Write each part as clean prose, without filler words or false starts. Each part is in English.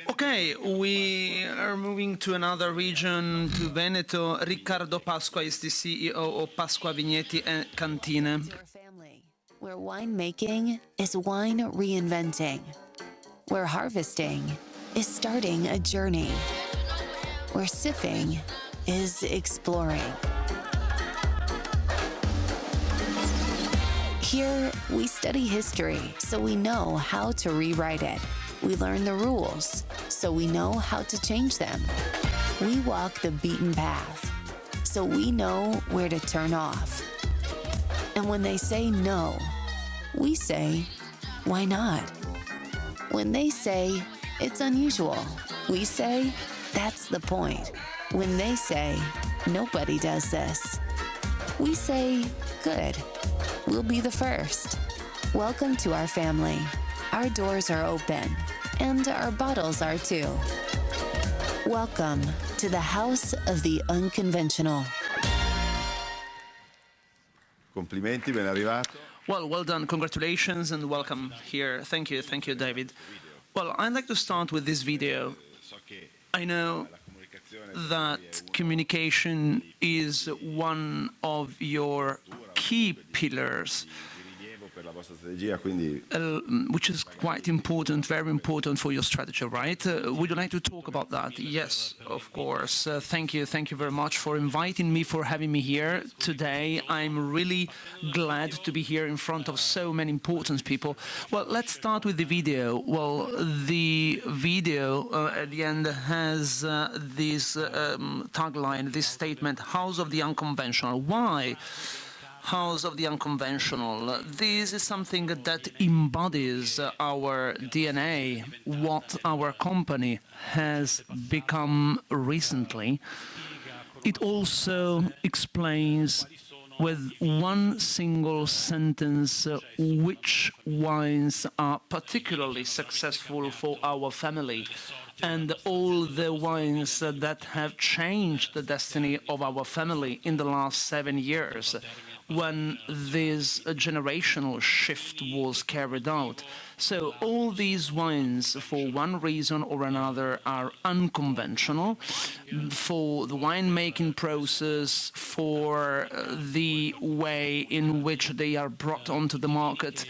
Okay, we are moving to another region, to Veneto. Riccardo Pasqua is the CEO of Pasqua Vigneti and Cantine. Your family, where winemaking is wine reinventing, where harvesting is starting a journey, where sipping is exploring. Here, we study history so we know how to rewrite it. We learn the rules so we know how to change them. We walk the beaten path so we know where to turn off. And when they say no, we say, why not? When they say it's unusual, we say, that's the point. When they say, nobody does this, we say, good. We'll be the first. Welcome to our family. Our doors are open, and our bottles are too. Welcome to the House of the Unconventional. Complimenti, ben arrivato. Well done, congratulations and welcome here. Thank you, David. Well, I'd like to start with this video. I know that communication is one of your key pillars, which is quite important, very important for your strategy, right? Would you like to talk about that? Yes, of course. Thank you very much for inviting me, for having me here today. I'm really glad to be here in front of so many important people. Well, let's start with the video. Well, the video at the end has this tagline, this statement, House of the Unconventional. Why? House of the Unconventional. This is something that embodies our DNA, what our company has become recently. It also explains with one single sentence which wines are particularly successful for our family, and all the wines that have changed the destiny of our family in the last 7 years, when this generational shift was carried out. So all these wines, for one reason or another, are unconventional for the winemaking process, for the way in which they are brought onto the market,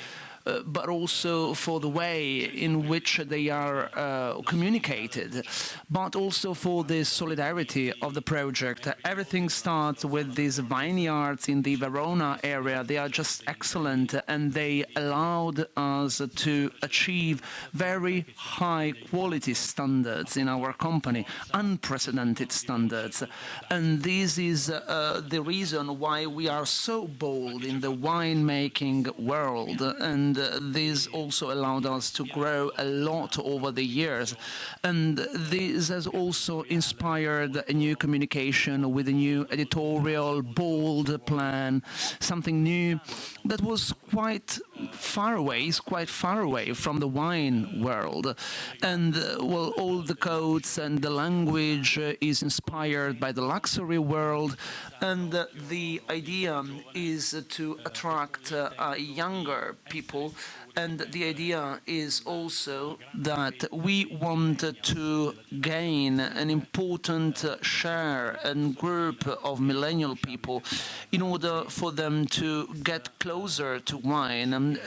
but also for the way in which they are communicated, but also for the solidarity of the project. Everything starts with these vineyards in the Verona area. They are just excellent, and they allowed us to achieve very high quality standards in our company, unprecedented standards. And this is the reason why we are so bold in the winemaking world, and this also allowed us to grow a lot over the years. And this has also inspired a new communication with a new editorial, bold plan, something new that was quite far away from the wine world. And well, all the codes and the language is inspired by the luxury world, and the idea is to attract younger people. And the idea is also that we want to gain an important share and group of millennial people in order for them to get closer to wine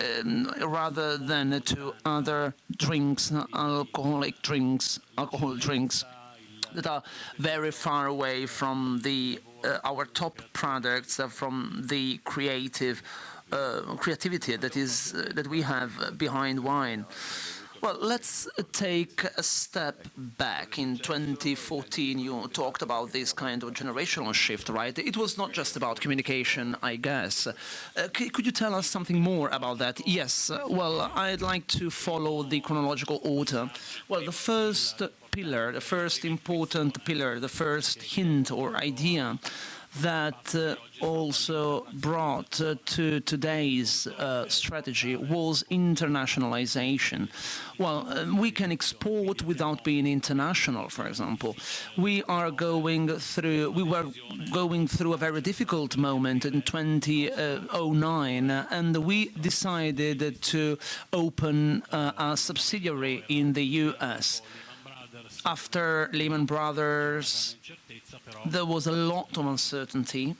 rather than to other drinks, alcohol drinks that are very far away from the our top products, from the creativity that we have behind wine. Well, let's take a step back. In 2014, you talked about this kind of generational shift, right? It was not just about communication, I guess. Could you tell us something more about that? Yes. Well, I'd like to follow the chronological order. Well, the first pillar, the first important pillar, the first hint or idea that also brought to today's strategy was internationalization. Well, we can export without being international, for example. We were going through a very difficult moment in 2009, and we decided to open a subsidiary in the US. After Lehman Brothers, there was a lot of uncertainty,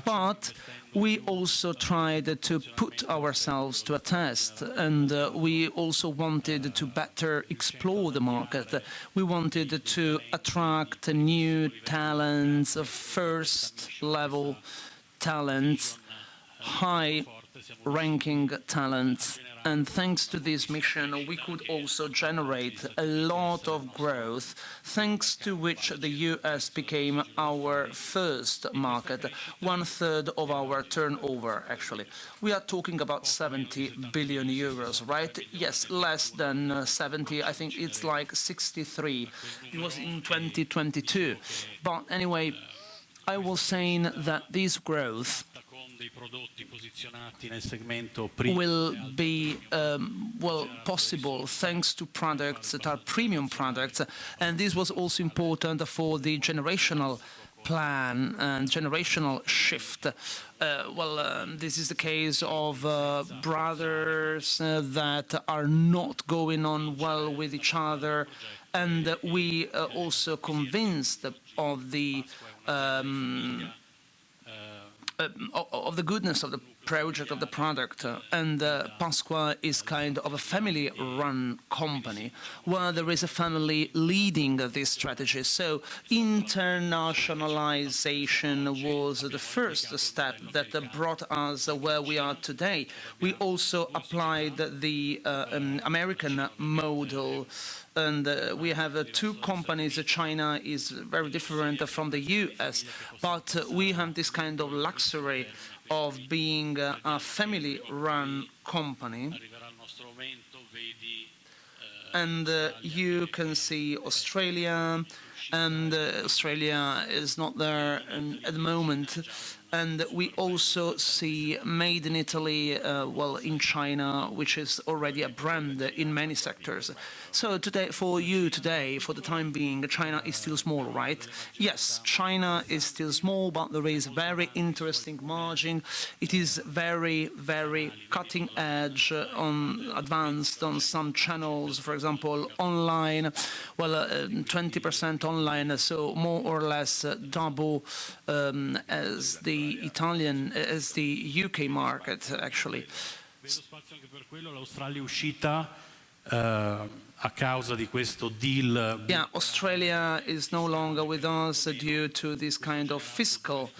but we also tried to put ourselves to a test, and we also wanted to better explore the market. We wanted to attract new talents, first-level talents, high-ranking talents. And thanks to this mission, we could also generate a lot of growth, thanks to which the US became our first market, 1/3 of our turnover, actually. We are talking about 70 billion euros, right? Yes, less than 70. I think it's like 63. It was in 2022. But anyway, I was saying that this growth will be possible thanks to products that are premium products, and this was also important for the generational plan and generational shift. This is the case of brothers that are not going on well with each other, and we also convinced of the goodness of the project, of the product. And Pasqua is kind of a family-run company where there is a family leading this strategy. So internationalization was the first step that brought us where we are today. We also applied the American model, and we have two companies. China is very different from the US, but we have this kind of luxury of being a family-run company. And you can see Australia, and Australia is not there at the moment. And we also see Made in Italy, in China, which is already a brand in many sectors. So today, for the time being, China is still small, right? Yes, China is still small, but there is very interesting margin. It is very, very cutting edge, advanced on some channels, for example, online, 20% online, so more or less double as the UK market, actually. Yeah, Australia is no longer with us due to this kind of fiscal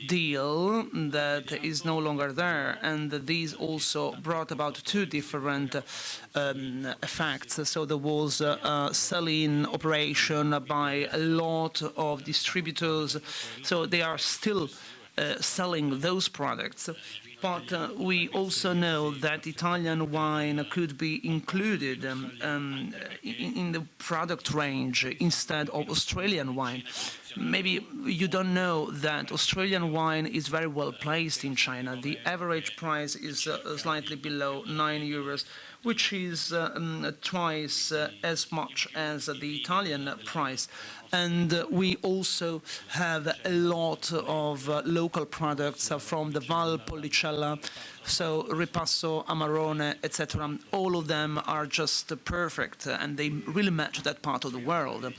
deal that is no longer there, and these also brought about two different effects. So there was a selling operation by a lot of distributors, so they are still selling those products. But we also know that Italian wine could be included in the product range instead of Australian wine. Maybe you don't know that Australian wine is very well placed in China. The average price is slightly below 9 euros, which is twice as much as the Italian price. And we also have a lot of local products from the Val Policella, so Ripasso, Amarone, etc. All of them are just perfect, and they really match that part of the world.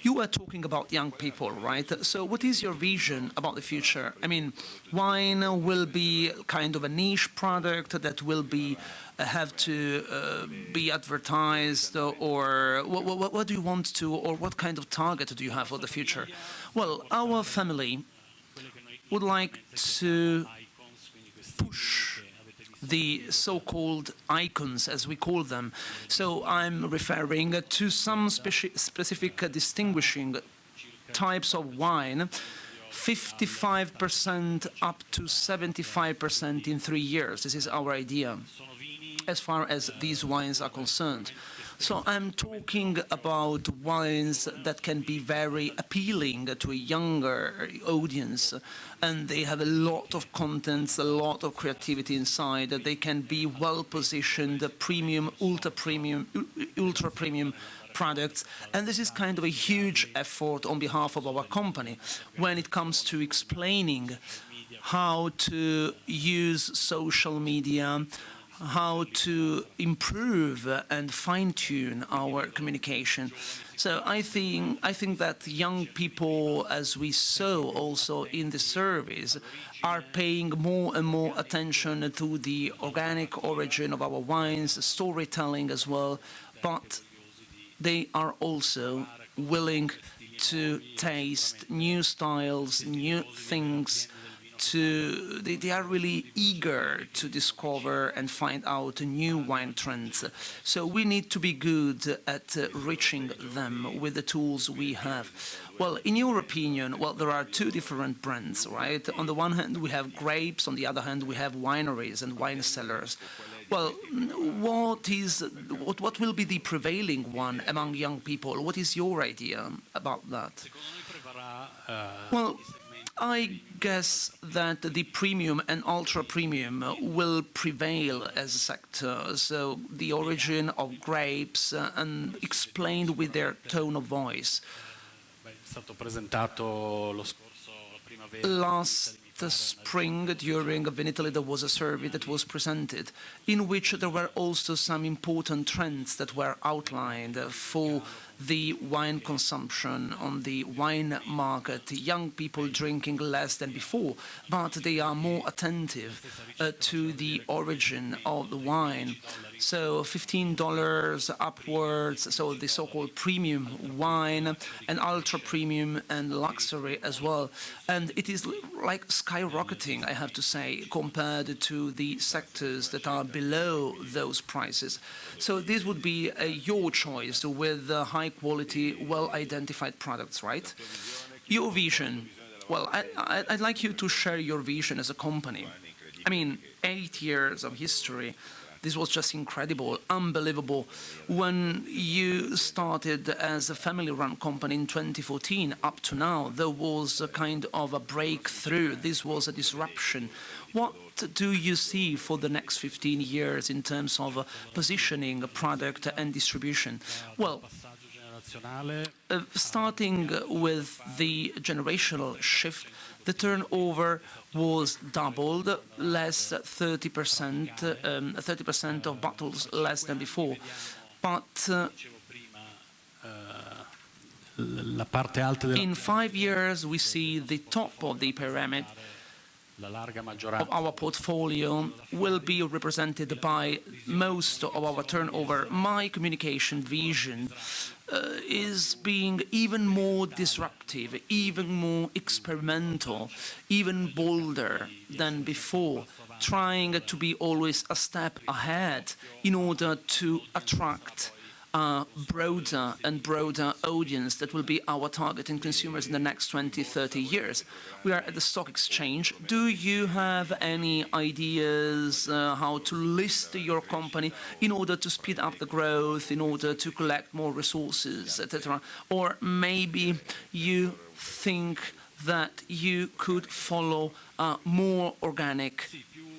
You were talking about young people, right? So what is your vision about the future? I mean, wine will be kind of a niche product that will be have to be advertised, or what do you want to, or what kind of target do you have for the future? Well, our family would like to push the so-called icons, as we call them. So I'm referring to some specific distinguishing types of wine, 55% up to 75% in 3 years. This is our idea, as far as these wines are concerned. So I'm talking about wines that can be very appealing to a younger audience, and they have a lot of contents, a lot of creativity inside. They can be well-positioned, premium, ultra-premium products, and this is kind of a huge effort on behalf of our company when it comes to explaining how to use social media, how to improve and fine-tune our communication. So I think that young people, as we saw also in the surveys, are paying more and more attention to the organic origin of our wines, storytelling as well, but they are also willing to taste new styles, new things. They are really eager to discover and find out new wine trends. So we need to be good at reaching them with the tools we have. Well, in your opinion, well, there are two different brands, right? On the one hand, we have grapes. On the other hand, we have wineries and wine cellars. Well, what will be the prevailing one among young people? What is your idea about that? Well, I guess that the premium and ultra-premium will prevail as a sector. So the origin of grapes and explained with their tone of voice. Last spring, during Vinitaly, there was a survey that was presented in which there were also some important trends that were outlined for the wine consumption on the wine market. Young people drinking less than before, but they are more attentive to the origin of the wine. So $15 upwards, so the so-called premium wine and ultra-premium and luxury as well. And it is like skyrocketing, I have to say, compared to the sectors that are below those prices. So this would be your choice with high-quality, well-identified products, right? Your vision. Well, I'd like you to share your vision as a company. I mean, 8 years of history. This was just incredible, unbelievable. When you started as a family-run company in 2014, up to now, there was a kind of a breakthrough. This was a disruption. What do you see for the next 15 years in terms of positioning, product and distribution? Well, starting with the generational shift, the turnover was doubled, less 30% of bottles less than before. But in 5 years, we see the top of the pyramid of our portfolio will be represented by most of our turnover. My communication vision is being even more disruptive, even more experimental, even bolder than before, trying to be always a step ahead in order to attract a broader and broader audience that will be our targeting consumers in the next 20, 30 years. We are at the stock exchange. Do you have any ideas how to list your company in order to speed up the growth, in order to collect more resources, etc.? Or maybe you think that you could follow a more organic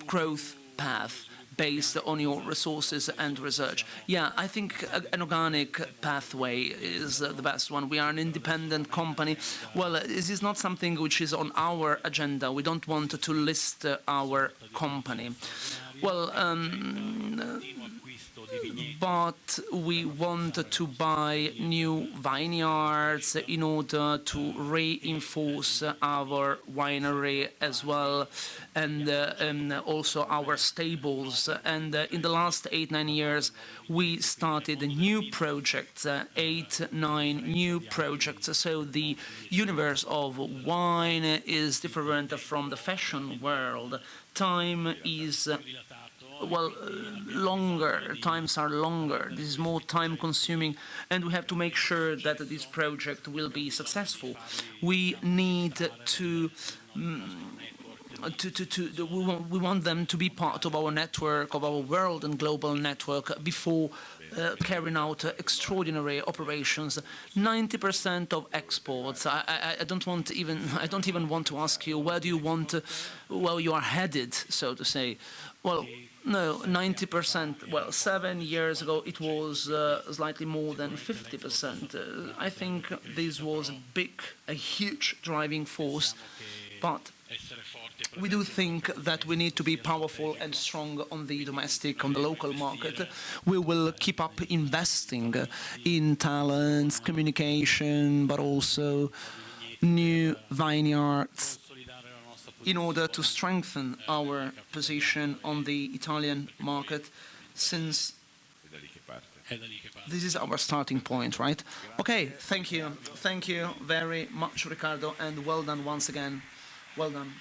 growth path based on your resources and research? Yeah, I think an organic pathway is the best one. We are an independent company. Well, this is not something which is on our agenda. We don't want to list our company. Well, but we want to buy new vineyards in order to reinforce our winery as well, and also our stables. And in the last 8-9 years, we started new projects, 8-9 new projects. So the universe of wine is different from the fashion world. Time is longer. Times are longer. This is more time consuming, and we have to make sure that this project will be successful. We need to we want them to be part of our network, of our world and global network before carrying out extraordinary operations. 90% of exports. I don't even want to ask you where do you want, well, you are headed, so to say. Well, no, 90%. Well, 7 years ago it was slightly more than 50%. I think this was a huge driving force, but We do think that we need to be powerful and strong on the domestic, on the local market. We will keep up investing in talents, communication, but also new vineyards in order to strengthen our position on the Italian market, since this is our starting point, right? Okay, thank you. Thank you very much, Riccardo, and well done once again. Well done.